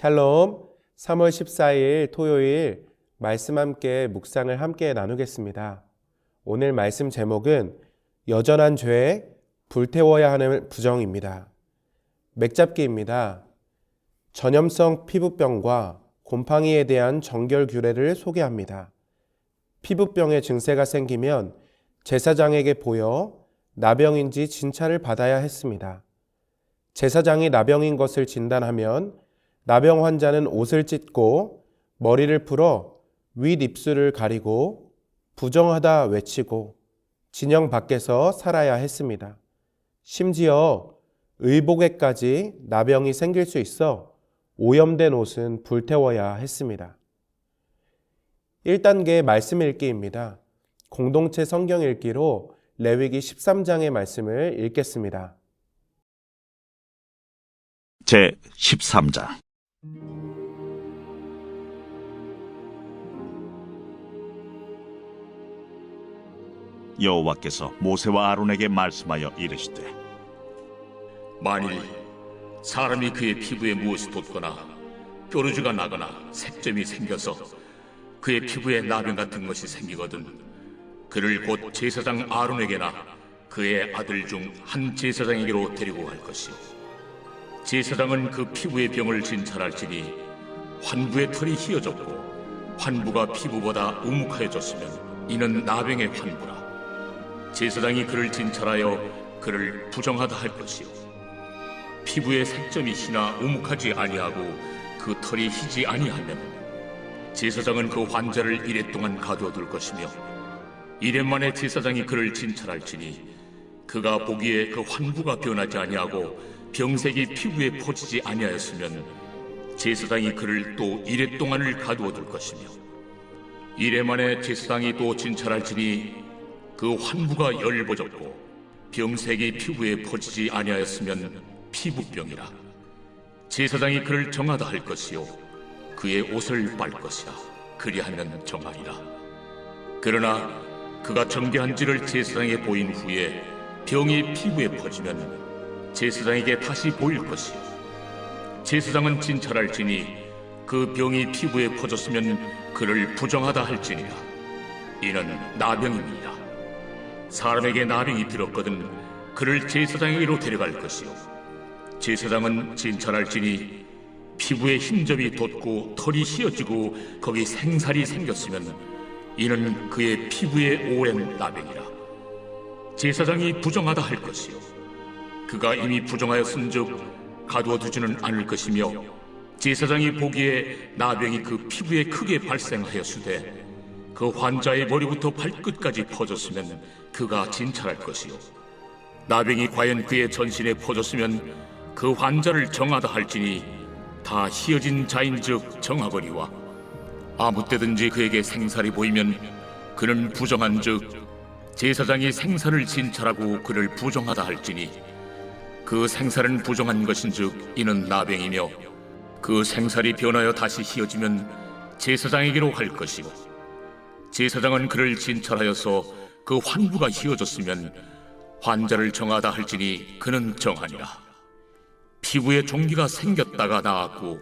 샬롬, 3월 14일 토요일 말씀 함께 묵상을 함께 나누겠습니다. 오늘 말씀 제목은 여전한 죄, 불태워야 하는 부정입니다. 맥잡기입니다. 전염성 피부병과 곰팡이에 대한 정결 규례를 소개합니다. 피부병의 증세가 생기면 제사장에게 보여 나병인지 진찰을 받아야 했습니다. 제사장이 나병인 것을 진단하면 나병 환자는 옷을 찢고 머리를 풀어 윗입술을 가리고 부정하다 외치고 진영 밖에서 살아야 했습니다. 심지어 의복에까지 나병이 생길 수 있어 오염된 옷은 불태워야 했습니다. 1단계 말씀 읽기입니다. 공동체 성경 읽기로 레위기 13장의 말씀을 읽겠습니다. 제 13장. 여호와께서 모세와 아론에게 말씀하여 이르시되, 만일 사람이 그의 피부에 무엇이 돋거나 뾰루지가 나거나 색점이 생겨서 그의 피부에 나병 같은 것이 생기거든 그를 곧 제사장 아론에게나 그의 아들 중 한 제사장에게로 데리고 갈 것이요, 제사장은 그 피부의 병을 진찰할지니 환부의 털이 휘어졌고 환부가 피부보다 우묵하여졌으면 이는 나병의 환부라. 제사장이 그를 진찰하여 그를 부정하다 할 것이요, 피부에 색점이 희나 우묵하지 아니하고 그 털이 희지 아니하면 제사장은 그 환자를 이레 동안 가두어둘 것이며, 이레 만에 제사장이 그를 진찰할지니 그가 보기에 그 환부가 변하지 아니하고 병색이 피부에 퍼지지 아니하였으면 제사장이 그를 또 이레 동안을 가두어둘 것이며, 이레 만에 제사장이 또 진찰할지니 그 환부가 열버졌고 병색이 피부에 퍼지지 아니하였으면 피부병이라. 제사장이 그를 정하다 할 것이요, 그의 옷을 빨 것이라. 그리하면 정하리라. 그러나 그가 정결한지를 제사장에게 보인 후에 병이 피부에 퍼지면 제사장에게 다시 보일 것이요, 제사장은 진찰할지니 그 병이 피부에 퍼졌으면 그를 부정하다 할지니라. 이는 나병입니다. 사람에게 나병이 들었거든 그를 제사장에게로 데려갈 것이요, 제사장은 진찰할지니 피부에 흰점이 돋고 털이 휘어지고 거기 생살이 생겼으면 이는 그의 피부에 오랜 나병이라. 제사장이 부정하다 할 것이요, 그가 이미 부정하였은즉 가두어두지는 않을 것이며, 제사장이 보기에 나병이 그 피부에 크게 발생하였으되 그 환자의 머리부터 발끝까지 퍼졌으면 그가 진찰할 것이요, 나병이 과연 그의 전신에 퍼졌으면 그 환자를 정하다 할지니 다 희어진 자인즉 정하거니와, 아무 때든지 그에게 생살이 보이면 그는 부정한즉 제사장이 생살을 진찰하고 그를 부정하다 할지니 그 생살은 부정한 것인즉 이는 나병이며, 그 생살이 변하여 다시 희어지면 제사장에게로 갈 것이고, 제사장은 그를 진찰하여서 그 환부가 희어졌으면 환자를 정하다 할지니 그는 정하니라. 피부에 종기가 생겼다가 나았고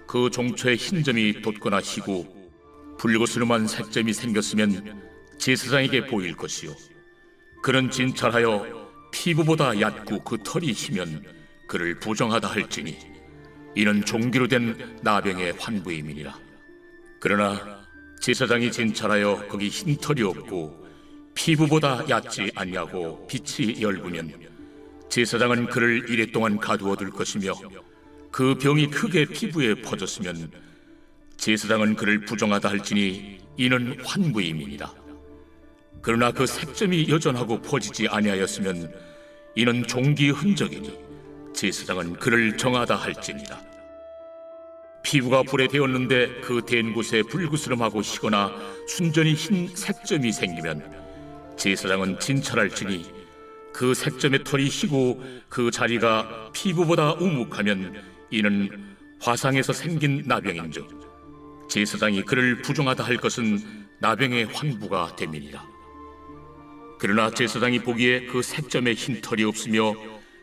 그 종초에 흰점이 돋거나 희고 붉으스름한 색점이 생겼으면 제사장에게 보일 것이요, 그는 진찰하여 피부보다 얕고 그 털이 희면 그를 부정하다 할지니 이는 종기로 된 나병의 환부임이니라. 그러나 제사장이 진찰하여 거기 흰 털이 없고 피부보다 얕지 아니하고 빛이 엷으면 제사장은 그를 이레 동안 가두어둘 것이며, 그 병이 크게 피부에 퍼졌으면 제사장은 그를 부정하다 할지니 이는 환부임이니라. 그러나 그 색점이 여전하고 퍼지지 아니하였으면 이는 종기의 흔적이니 제사장은 그를 정하다 할지니라. 피부가 불에 데었는데 그 댄 곳에 불그스름하고 희거나 순전히 흰 색점이 생기면 제사장은 진찰할지니 그 색점의 털이 희고 그 자리가 피부보다 우묵하면 이는 화상에서 생긴 나병인즉 제사장이 그를 부정하다 할 것은 나병의 환부가 됨이니라. 그러나 제사장이 보기에 그 색점에 흰 털이 없으며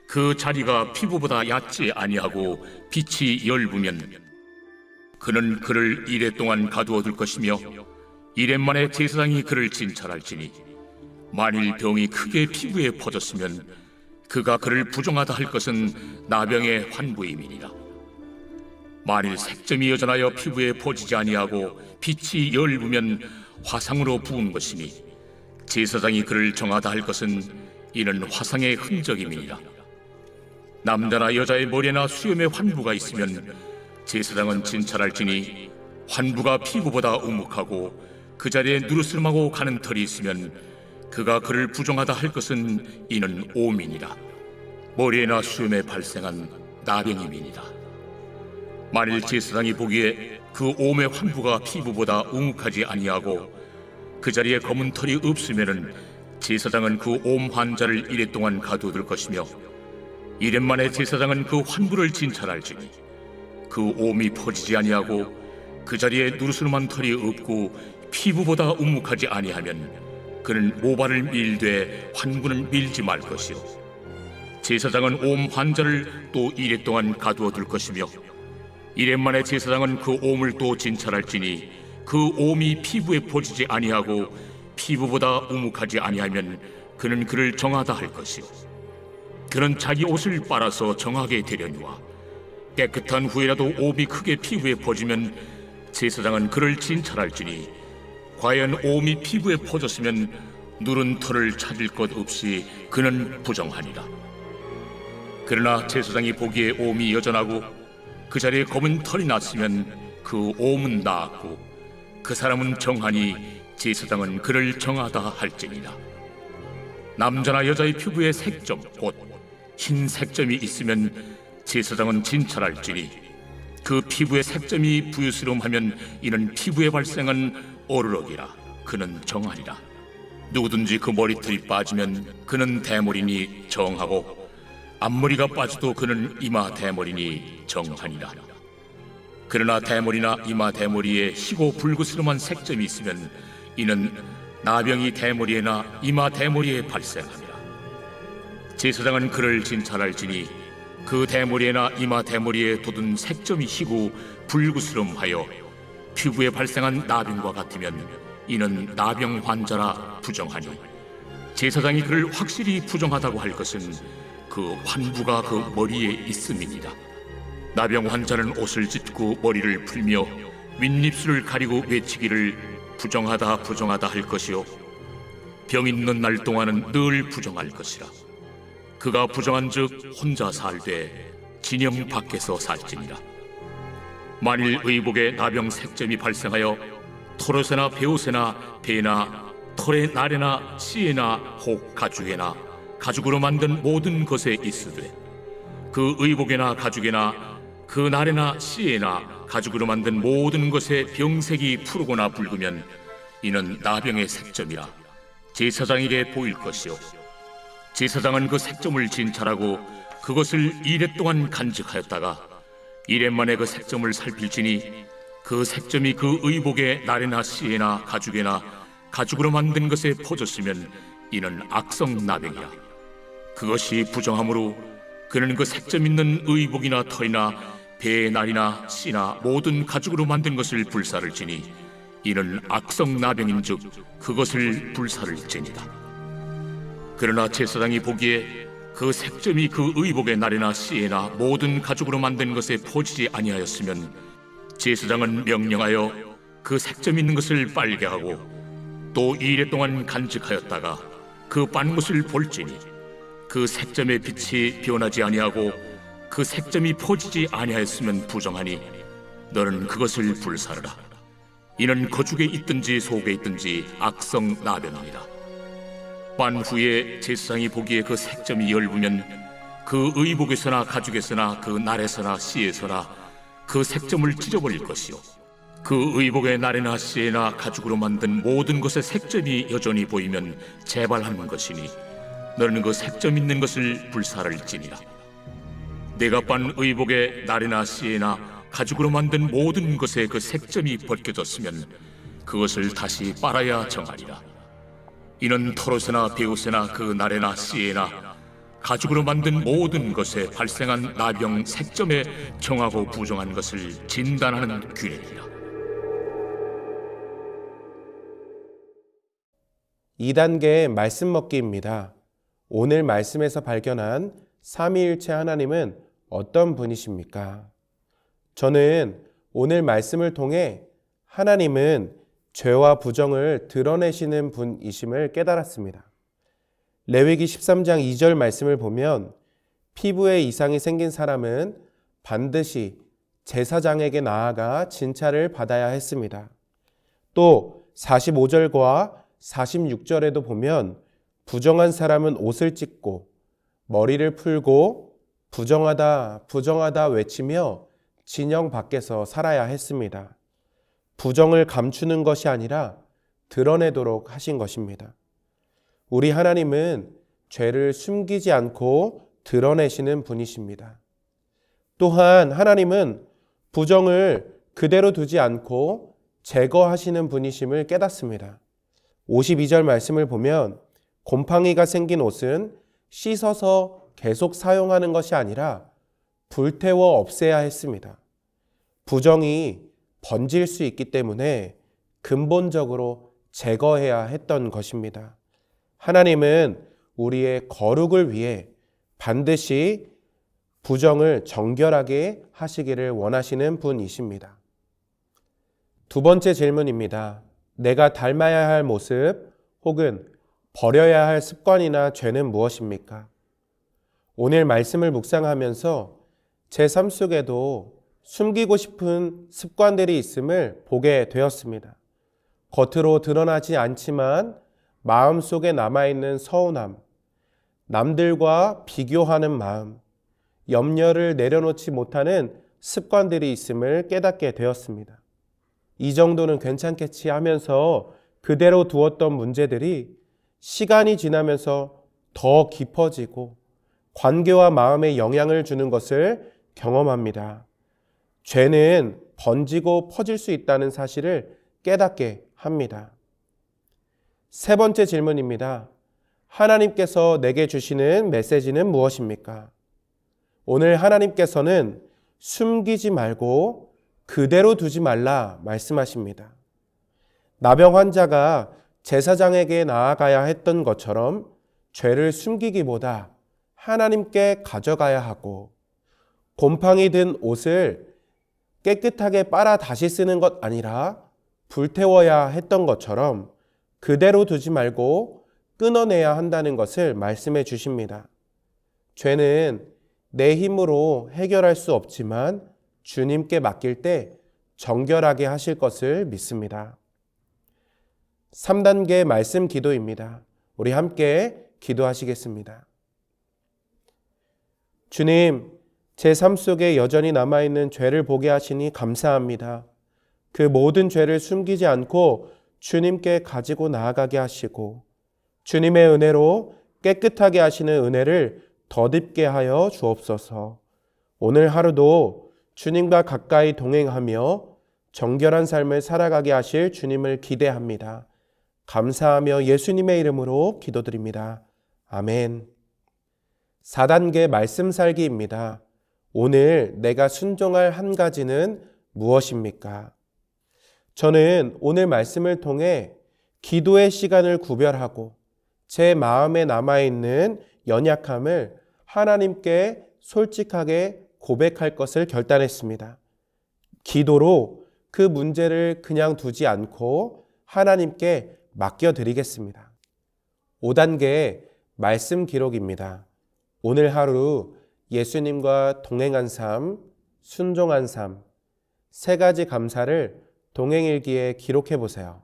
그 자리가 피부보다 얕지 아니하고 빛이 엷으면 그는 그를 이레 동안 가두어 둘 것이며 이레 만에 제사장이 그를 진찰할지니 만일 병이 크게 피부에 퍼졌으면 그가 그를 부정하다 할 것은 나병의 환부임이니라. 만일 색점이 여전하여 피부에 퍼지지 아니하고 빛이 열부면 화상으로 부은 것이니 제사장이 그를 정하다 할 것은 이는 화상의 흔적임이니라. 남자나 여자의 머리나 수염에 환부가 있으면 제사장은 진찰할지니 환부가 피부보다 우묵하고 그 자리에 누르스름하고 가는 털이 있으면 그가 그를 부정하다 할 것은 이는 오민이라. 머리에나 수염에 발생한 나병임이니라. 만일 제사장이 보기에 그 옴의 환부가 피부보다 우묵하지 아니하고 그 자리에 검은 털이 없으면은 제사장은 그 옴 환자를 이레 동안 가두어둘 것이며 이레 만에 제사장은 그 환부를 진찰할지니 그 옴이 퍼지지 아니하고 그 자리에 누르스름한 털이 없고 피부보다 우묵하지 아니하면 그는 모발을 밀되 환부는 밀지 말 것이요 제사장은 옴 환자를 또 이레 동안 가두어둘 것이며 이레 만에 제사장은 그 옴을 또 진찰할지니 그 옴이 피부에 퍼지지 아니하고 피부보다 우묵하지 아니하면 그는 그를 정하다 할 것이요 그는 자기 옷을 빨아서 정하게 되려니와 깨끗한 후에라도 옴이 크게 피부에 퍼지면 제사장은 그를 진찰할지니 과연 옴이 피부에 퍼졌으면 누른 털을 찾을 것 없이 그는 부정하니라. 그러나 제사장이 보기에 옴이 여전하고 그 자리에 검은 털이 났으면 그 옴은 나았고 그 사람은 정하니 제사장은 그를 정하다 할지니라. 남자나 여자의 피부에 색점 곧 흰 색점이 있으면 제사장은 진찰할지니 그 피부에 색점이 부유스름하면 이는 피부에 발생한 어르럭이라. 그는 정하리라. 누구든지 그 머리털이 빠지면 그는 대머리니 정하고 앞머리가 빠져도 그는 이마 대머리니 정하니라. 그러나 대머리나 이마 대머리에 희고 붉으스름한 색점이 있으면 이는 나병이 대머리에나 이마 대머리에 발생하니라. 제사장은 그를 진찰할지니 그 대머리에나 이마 대머리에 돋은 색점이 희고 붉으스름하여 피부에 발생한 나병과 같으면 이는 나병 환자라 부정하니 제사장이 그를 확실히 부정하다고 할 것은 그 환부가 그 머리에 있음이니라. 나병 환자는 옷을 찢고 머리를 풀며 윗입술을 가리고 외치기를 부정하다 부정하다 할 것이요 병 있는 날 동안은 늘 부정할 것이라. 그가 부정한즉 혼자 살되 진영 밖에서 살지니라. 만일 의복에 나병 색점이 발생하여 털옷에나 베옷에나 배나 털의 날에나 씨에나 혹 가죽에나 가죽으로 만든 모든 것에 있으되 그 의복에나 가죽에나 그 날에나 씨에나 가죽으로 만든 모든 것에 병색이 푸르거나 붉으면 이는 나병의 색점이라 제사장에게 보일 것이요 제사장은 그 색점을 진찰하고 그것을 이레 동안 간직하였다가 이레 만에 그 색점을 살필지니 그 색점이 그 의복의 날에나 씨에나 가죽에나 가죽으로 만든 것에 퍼졌으면 이는 악성 나병이라. 그것이 부정하므로 그는 그 색점 있는 의복이나 털이나 배의 날이나 씨나 모든 가죽으로 만든 것을 불사를 지니 이는 악성 나병인즉 그것을 불사를 지니라. 그러나 제사장이 보기에 그 색점이 그 의복의 날에나 씨에나 모든 가죽으로 만든 것에 퍼지지 아니하였으면 제사장은 명령하여 그 색점 있는 것을 빨게 하고 또 2일 동안 간직하였다가 그 빤 것을 볼지니 그 색점의 빛이 변하지 아니하고 그 색점이 퍼지지 아니하였으면 부정하니 너는 그것을 불사르라. 이는 거죽에 있든지 속에 있든지 악성 나병이니라. 빤 후에 제사장이 보기에 그 색점이 열부면 그 의복에서나 가죽에서나 그 날에서나 씨에서나 그 색점을 찢어버릴 것이요 그 의복의 날에나 씨에나 가죽으로 만든 모든 것의 색점이 여전히 보이면 재발하는 것이니 너는 그 색점 있는 것을 불사를지니라. 내가 빤 의복의 날에나 씨에나 가죽으로 만든 모든 것에 그 색점이 벗겨졌으면 그것을 다시 빨아야 정하리라. 이는 털옷에나 베옷에나 그 날에나 씨에나 가죽으로 만든 모든 것에 발생한 나병 색점에 정하고 부정한 것을 진단하는 규례니라. 2단계의 말씀 먹기입니다. 오늘 말씀에서 발견한 삼위일체 하나님은 어떤 분이십니까? 저는 오늘 말씀을 통해 하나님은 죄와 부정을 드러내시는 분이심을 깨달았습니다. 레위기 13장 2절 말씀을 보면 피부에 이상이 생긴 사람은 반드시 제사장에게 나아가 진찰을 받아야 했습니다. 또 45절과 46절에도 보면 부정한 사람은 옷을 찢고 머리를 풀고 부정하다 부정하다 외치며 진영 밖에서 살아야 했습니다. 부정을 감추는 것이 아니라 드러내도록 하신 것입니다. 우리 하나님은 죄를 숨기지 않고 드러내시는 분이십니다. 또한 하나님은 부정을 그대로 두지 않고 제거하시는 분이심을 깨닫습니다. 52절 말씀을 보면 곰팡이가 생긴 옷은 씻어서 계속 사용하는 것이 아니라 불태워 없애야 했습니다. 부정이 번질 수 있기 때문에 근본적으로 제거해야 했던 것입니다. 하나님은 우리의 거룩을 위해 반드시 부정을 정결하게 하시기를 원하시는 분이십니다. 두 번째 질문입니다. 내가 닮아야 할 모습 혹은 버려야 할 습관이나 죄는 무엇입니까? 오늘 말씀을 묵상하면서 제 삶 속에도 숨기고 싶은 습관들이 있음을 보게 되었습니다. 겉으로 드러나지 않지만 마음속에 남아있는 서운함, 남들과 비교하는 마음, 염려를 내려놓지 못하는 습관들이 있음을 깨닫게 되었습니다. 이 정도는 괜찮겠지 하면서 그대로 두었던 문제들이 시간이 지나면서 더 깊어지고 관계와 마음에 영향을 주는 것을 경험합니다. 죄는 번지고 퍼질 수 있다는 사실을 깨닫게 합니다. 세 번째 질문입니다. 하나님께서 내게 주시는 메시지는 무엇입니까? 오늘 하나님께서는 숨기지 말고 그대로 두지 말라 말씀하십니다. 나병 환자가 제사장에게 나아가야 했던 것처럼 죄를 숨기기보다 하나님께 가져가야 하고 곰팡이 든 옷을 깨끗하게 빨아 다시 쓰는 것 아니라 불태워야 했던 것처럼 그대로 두지 말고 끊어내야 한다는 것을 말씀해 주십니다. 죄는 내 힘으로 해결할 수 없지만 주님께 맡길 때 정결하게 하실 것을 믿습니다. 3단계 말씀 기도입니다. 우리 함께 기도하시겠습니다. 주님, 제 삶 속에 여전히 남아있는 죄를 보게 하시니 감사합니다. 그 모든 죄를 숨기지 않고 주님께 가지고 나아가게 하시고 주님의 은혜로 깨끗하게 하시는 은혜를 덧입게 하여 주옵소서. 오늘 하루도 주님과 가까이 동행하며 정결한 삶을 살아가게 하실 주님을 기대합니다. 감사하며 예수님의 이름으로 기도드립니다. 아멘. 4단계 말씀 살기입니다. 오늘 내가 순종할 한 가지는 무엇입니까? 저는 오늘 말씀을 통해 기도의 시간을 구별하고 제 마음에 남아있는 연약함을 하나님께 솔직하게 고백할 것을 결단했습니다. 기도로 그 문제를 그냥 두지 않고 하나님께 맡겨드리겠습니다. 5단계 말씀 기록입니다. 오늘 하루 예수님과 동행한 삶, 순종한 삶, 3가지 감사를 동행일기에 기록해 보세요.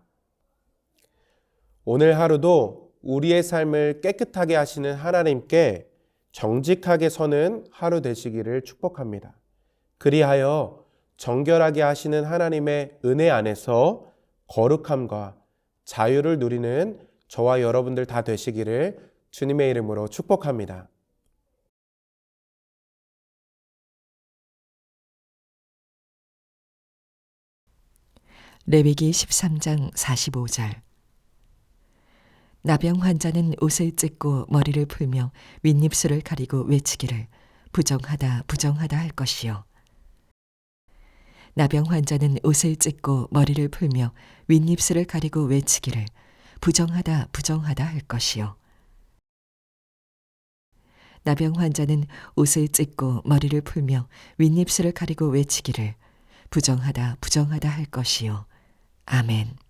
오늘 하루도 우리의 삶을 깨끗하게 하시는 하나님께 정직하게 서는 하루 되시기를 축복합니다. 그리하여 정결하게 하시는 하나님의 은혜 안에서 거룩함과 자유를 누리는 저와 여러분들 다 되시기를 주님의 이름으로 축복합니다. 레위기 13장 45절. 나병 환자는 옷을 찢고 머리를 풀며 윗입술을 가리고 외치기를 부정하다 부정하다 할 것이요. 나병 환자는 옷을 찢고 머리를 풀며 윗입술을 가리고 외치기를 부정하다 부정하다 할 것이요. 나병 환자는 옷을 찢고 머리를 풀며 윗입술을 가리고 외치기를 부정하다 부정하다 할 것이요. 아멘.